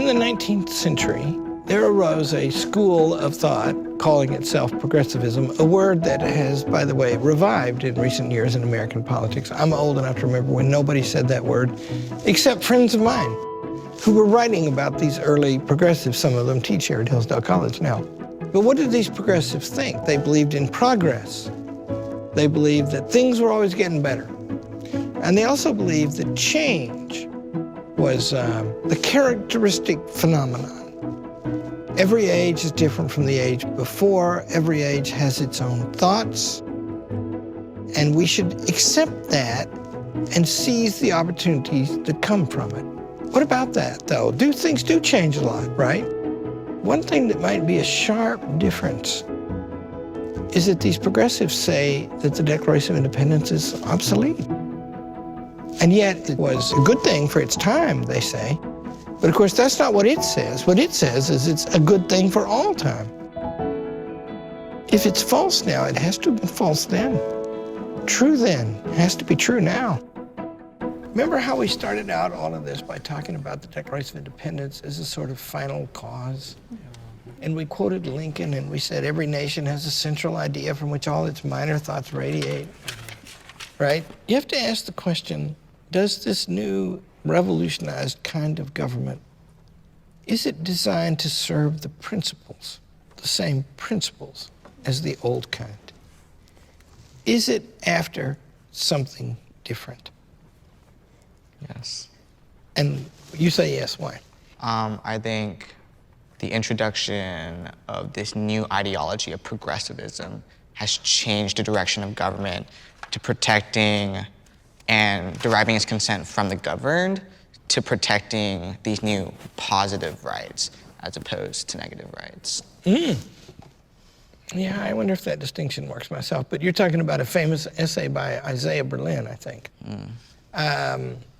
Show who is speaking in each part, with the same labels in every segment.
Speaker 1: In the 19th century, there arose a school of thought calling itself progressivism, a word that has, by the way, revived in recent years in American politics. I'm old enough to remember when nobody said that word, except friends of mine who were writing about these early progressives. Some of them teach here at Hillsdale College now. But what did these progressives think? They believed in progress. They believed that things were always getting better. And they also believed that change was the characteristic phenomenon. Every age is different from the age before. Every age has its own thoughts. And we should accept that and seize the opportunities that come from it. What about that, though? Things do change a lot, right? One thing that might be a sharp difference is that these progressives say that the Declaration of Independence is obsolete. And yet it was a good thing for its time, they say. But of course, that's not what it says. What it says is it's a good thing for all time. If it's false now, it has to have been false then. True then, it has to be true now. Remember how we started out all of this by talking about the Declaration of Independence as a sort of final cause? And we quoted Lincoln and we said every nation has a central idea from which all its minor thoughts radiate, right? You have to ask the question, does this new revolutionized kind of government, is it designed to serve the principles, the same principles as the old kind? Is it after something different?
Speaker 2: Yes.
Speaker 1: And you say yes, why?
Speaker 2: I think the introduction of this new ideology of progressivism has changed the direction of government to protecting and deriving its consent from the governed to protecting these new positive rights as opposed to negative rights.
Speaker 1: Yeah, I wonder if that distinction works myself, but you're talking about a famous essay by Isaiah Berlin, I think.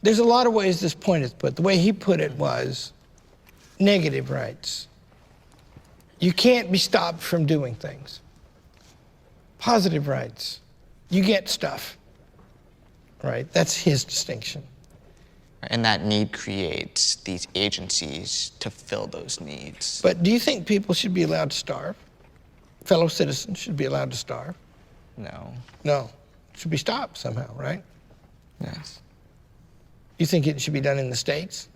Speaker 1: There's a lot of ways this point is put. The way he put it was negative rights. You can't be stopped from doing things. Positive rights. You get stuff. Right? That's his distinction.
Speaker 2: And that need creates these agencies to fill those needs.
Speaker 1: But do you think people should be allowed to starve? Fellow citizens should be allowed to starve?
Speaker 2: No.
Speaker 1: No. It should be stopped somehow, right?
Speaker 2: Yes.
Speaker 1: You think it should be done in the States?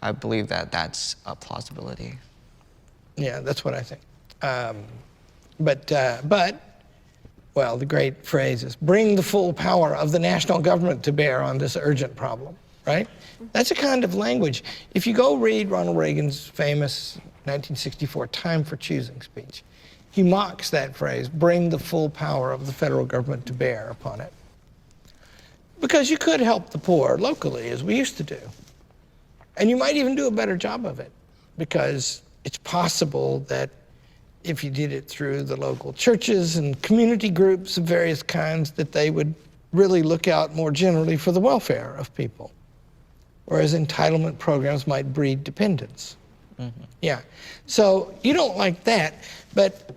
Speaker 2: I believe that that's a plausibility.
Speaker 1: Yeah, that's what I think. Well, the great phrase is, bring the full power of the national government to bear on this urgent problem, right? That's a kind of language. If you go read Ronald Reagan's famous 1964 Time for Choosing speech, he mocks that phrase, bring the full power of the federal government to bear upon it. Because you could help the poor locally, as we used to do. And you might even do a better job of it, because it's possible that if you did it through the local churches and community groups of various kinds, that they would really look out more generally for the welfare of people. Whereas entitlement programs might breed dependence. Yeah, so you don't like that, but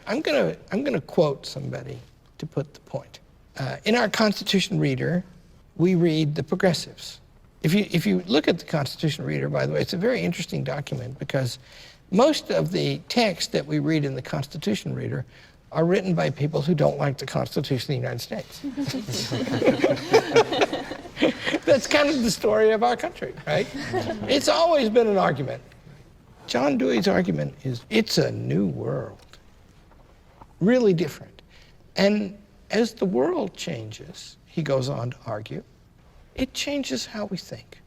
Speaker 1: I'm gonna quote somebody to put the point. In our Constitution Reader, we read the progressives. If you look at the Constitution Reader, by the way, it's a very interesting document because most of the texts that we read in the Constitution Reader are written by people who don't like the Constitution of the United States. That's kind of the story of our country, right? It's always been an argument. John Dewey's argument is, it's a new world, really different. And as the world changes, he goes on to argue, it changes how we think.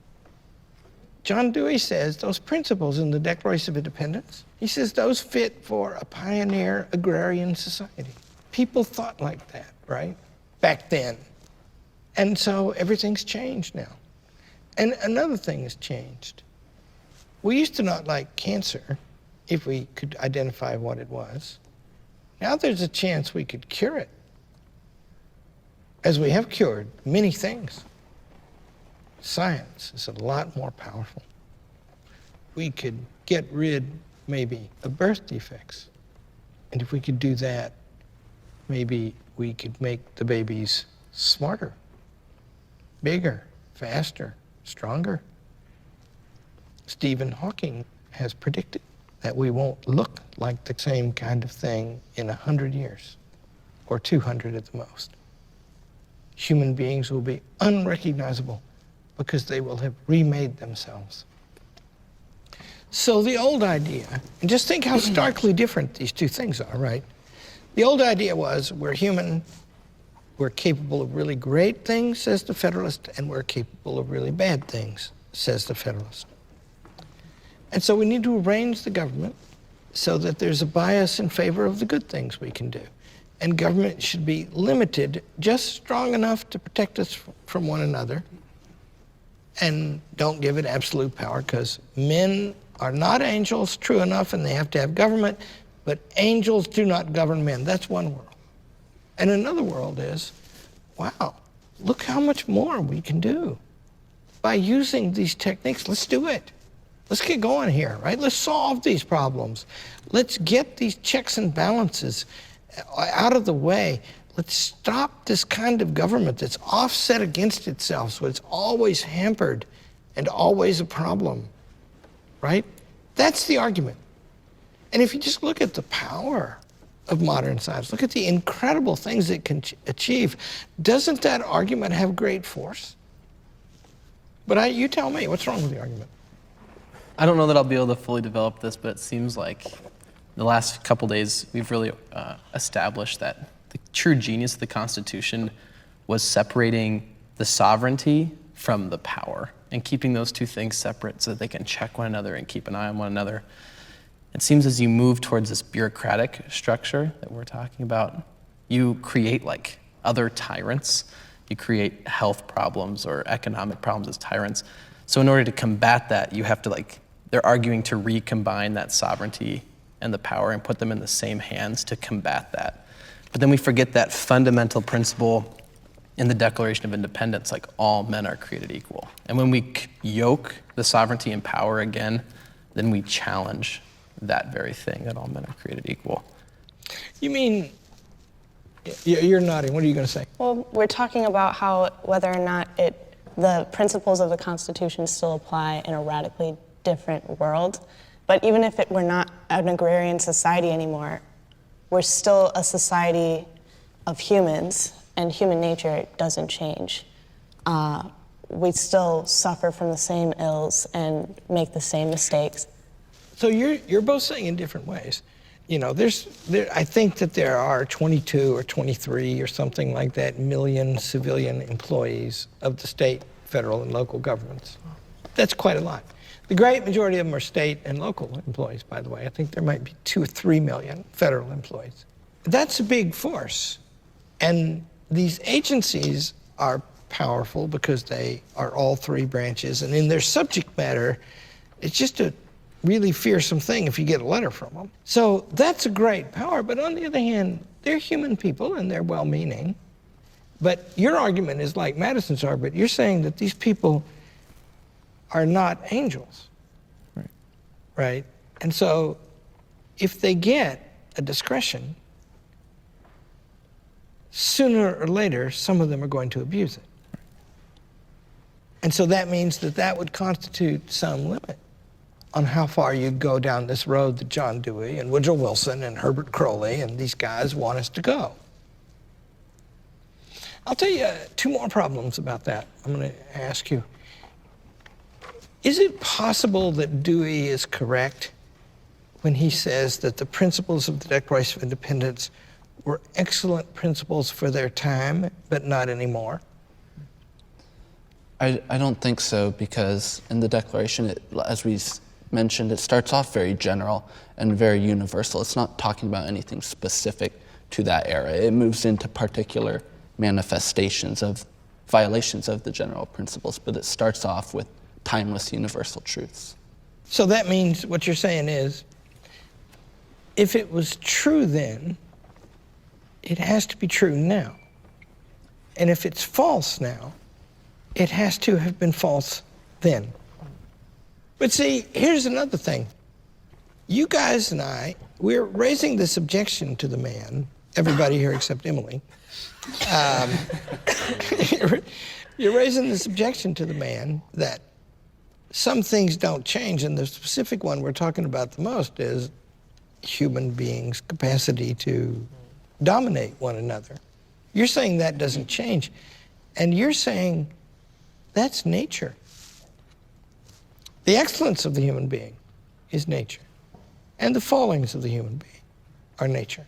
Speaker 1: John Dewey says those principles in the Declaration of Independence, he says those fit for a pioneer agrarian society. People thought like that, right? Back then. And so everything's changed now. And another thing has changed. We used to not like cancer if we could identify what it was. Now there's a chance we could cure it, as we have cured many things. Science is a lot more powerful. We could get rid, maybe, of birth defects. And if we could do that, maybe we could make the babies smarter, bigger, faster, stronger. Stephen Hawking has predicted that we won't look like the same kind of thing in 100 years, or 200 at the most. Human beings will be unrecognizable because they will have remade themselves. So the old idea, and just think how starkly different these two things are, right? The old idea was we're human, we're capable of really great things, says the Federalist, and we're capable of really bad things, says the Federalist. And so we need to arrange the government so that there's a bias in favor of the good things we can do. And government should be limited just strong enough to protect us from one another, and don't give it absolute power, because men are not angels, true enough, and they have to have government, but angels do not govern men. That's one world. And another world is, wow, look how much more we can do. By using these techniques, let's do it. Let's get going here, right? Let's solve these problems. Let's get these checks and balances out of the way. Let's stop this kind of government that's offset against itself, so it's always hampered and always a problem, right? That's the argument. And if you just look at the power of modern science, look at the incredible things it can achieve, doesn't that argument have great force? But you tell me, what's wrong with the argument?
Speaker 3: I don't know that I'll be able to fully develop this, but it seems like the last couple days we've really established that the true genius of the Constitution was separating the sovereignty from the power and keeping those two things separate so that they can check one another and keep an eye on one another. It seems as you move towards this bureaucratic structure that we're talking about, you create like other tyrants. You create health problems or economic problems as tyrants. So in order to combat that, you have to they're arguing to recombine that sovereignty and the power and put them in the same hands to combat that. But then we forget that fundamental principle in the Declaration of Independence, like all men are created equal. And when we yoke the sovereignty and power again, then we challenge that very thing, that all men are created equal.
Speaker 1: You mean, you're nodding, what are you going to say?
Speaker 4: Well, we're talking about how whether or not the principles of the Constitution still apply in a radically different world. But even if we're not an agrarian society anymore, we're still a society of humans, and human nature doesn't change. We still suffer from the same ills and make the same mistakes.
Speaker 1: So you're both saying in different ways. You know, I think that there are 22 or 23 or something like that million civilian employees of the state, federal, and local governments. That's quite a lot. The great majority of them are state and local employees, by the way. I think there might be 2 or 3 million federal employees. That's a big force. And these agencies are powerful because they are all three branches. And in their subject matter, it's just a really fearsome thing if you get a letter from them. So that's a great power. But on the other hand, they're human people and they're well-meaning. But your argument is like Madison's argument. You're saying that these people are not angels, right? And so if they get a discretion, sooner or later, some of them are going to abuse it. And so that means that would constitute some limit on how far you go down this road that John Dewey and Woodrow Wilson and Herbert Crowley and these guys want us to go. I'll tell you 2 more problems about that. I'm going to ask you. Is it possible that Dewey is correct when he says that the principles of the Declaration of Independence were excellent principles for their time, but not anymore?
Speaker 5: I don't think so, because in the Declaration, as we mentioned, it starts off very general and very universal. It's not talking about anything specific to that era. It moves into particular manifestations of violations of the general principles, but it starts off with timeless universal truths.
Speaker 1: So that means what you're saying is, if it was true then, it has to be true now. And if it's false now, it has to have been false then. But see, here's another thing. You guys and I, we're raising this objection to the man, everybody here except Emily. You're raising this objection to the man that some things don't change, and the specific one we're talking about the most is human beings' capacity to dominate one another. You're saying that doesn't change, and you're saying that's nature. The excellence of the human being is nature, and the fallings of the human being are nature.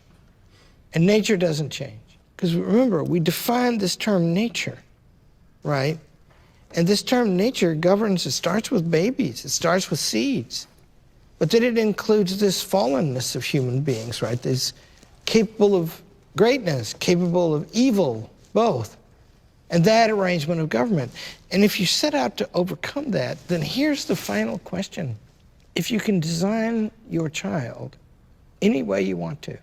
Speaker 1: And nature doesn't change. Because remember, we define this term nature, right? And this term nature governs, it starts with babies, it starts with seeds. But then it includes this fallenness of human beings, right? This capable of greatness, capable of evil, both. And that arrangement of government. And if you set out to overcome that, then here's the final question. If you can design your child any way you want to,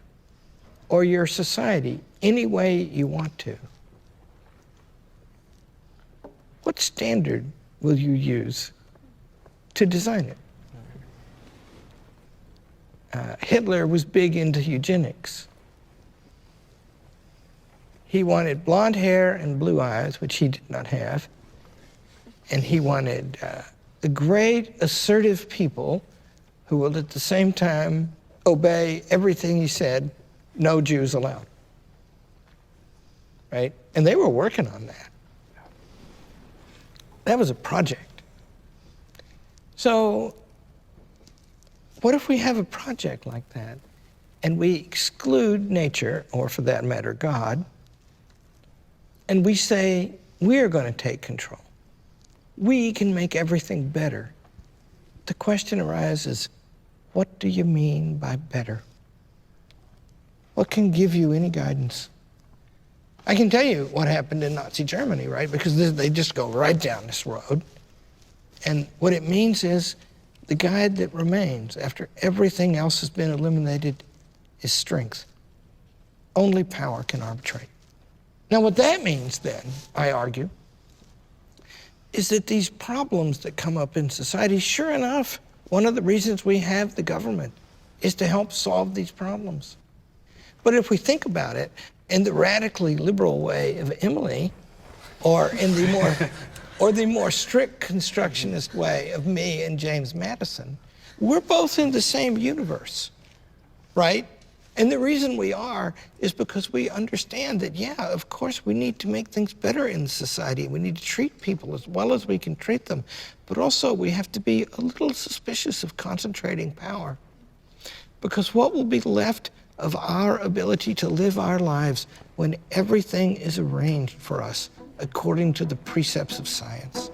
Speaker 1: or your society any way you want to, what standard will you use to design it? Hitler was big into eugenics. He wanted blonde hair and blue eyes, which he did not have. And he wanted the great assertive people who will at the same time obey everything he said, no Jews allowed. Right? And they were working on that. That was a project. So what if we have a project like that and we exclude nature, or for that matter, God, and we say, we're going to take control. We can make everything better. The question arises, what do you mean by better? What can give you any guidance? I can tell you what happened in Nazi Germany, right? Because they just go right down this road. And what it means is the guide that remains after everything else has been eliminated is strength. Only power can arbitrate. Now what that means then, I argue, is that these problems that come up in society, sure enough, one of the reasons we have the government is to help solve these problems. But if we think about it in the radically liberal way of Emily, or in the more strict constructionist way of me and James Madison, we're both in the same universe, right? And the reason we are is because we understand that, yeah, of course, we need to make things better in society. We need to treat people as well as we can treat them. But also, we have to be a little suspicious of concentrating power. Because what will be left of our ability to live our lives when everything is arranged for us according to the precepts of science?